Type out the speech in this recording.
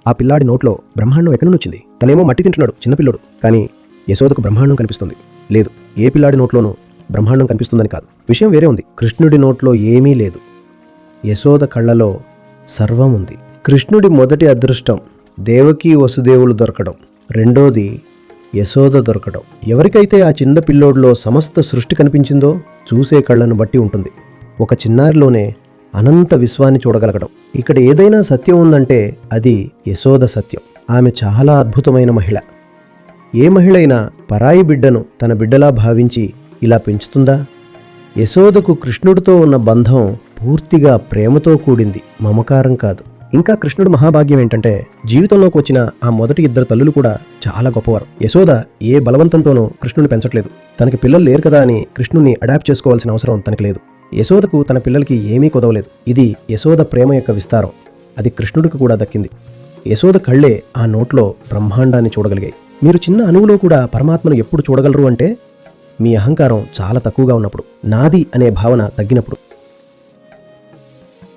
ఆ పిల్లాడి నోట్లో బ్రహ్మాండం ఎక్కడి నుంచి వచ్చింది? తనేమో మట్టి తింటున్నాడు చిన్నపిల్లడు, కానీ యశోదకు బ్రహ్మాండం కనిపిస్తుంది. లేదు, ఏ పిల్లాడి నోట్లోనూ బ్రహ్మాండం కనిపిస్తుందని కాదు, విషయం వేరే ఉంది. కృష్ణుడి నోట్లో ఏమీ లేదు, యశోద కళ్ళలో సర్వం ఉంది. కృష్ణుడి మొదటి అదృష్టం దేవకీ వసుదేవులు దొరకడం, రెండోది యశోద దొరకడం. ఎవరికైతే ఆ చిన్న పిల్లోడిలో సమస్త సృష్టి కనిపించిందో చూసే కళ్ళను బట్టి ఉంటుంది. ఒక చిన్నారిలోనే అనంత విశ్వాన్ని చూడగలగడం. ఇక్కడ ఏదైనా సత్యం ఉందంటే అది యశోద సత్యం. ఆమె చాలా అద్భుతమైన మహిళ. ఏ మహిళ అయినా పరాయి బిడ్డను తన బిడ్డలా భావించి ఇలా పెంచుతుందా? యశోదకు కృష్ణుడితో ఉన్న బంధం పూర్తిగా ప్రేమతో కూడింది, మమకారం కాదు. ఇంకా కృష్ణుడు మహాభాగ్యం ఏంటంటే జీవితంలోకి వచ్చిన ఆ మొదటి ఇద్దరు తల్లులు కూడా చాలా గొప్పవారు. యశోద ఏ బలవంతంతోనూ కృష్ణుని పెంచట్లేదు. తనకి పిల్లలు లేరు కదా అని కృష్ణుని అడాప్ట్ చేసుకోవాల్సిన అవసరం తనకి లేదు. యశోదకు తన పిల్లలకి ఏమీ కుదవలేదు. ఇది యశోద ప్రేమ యొక్క విస్తారం. అది కృష్ణుడికి కూడా దక్కింది. యశోద కళ్ళే ఆ నోట్లో బ్రహ్మాండాన్ని చూడగలిగాయి. మీరు చిన్న అణువులో కూడా పరమాత్మను ఎప్పుడు చూడగలరు అంటే మీ అహంకారం చాలా తక్కువగా ఉన్నప్పుడు, నాది అనే భావన తగ్గినప్పుడు.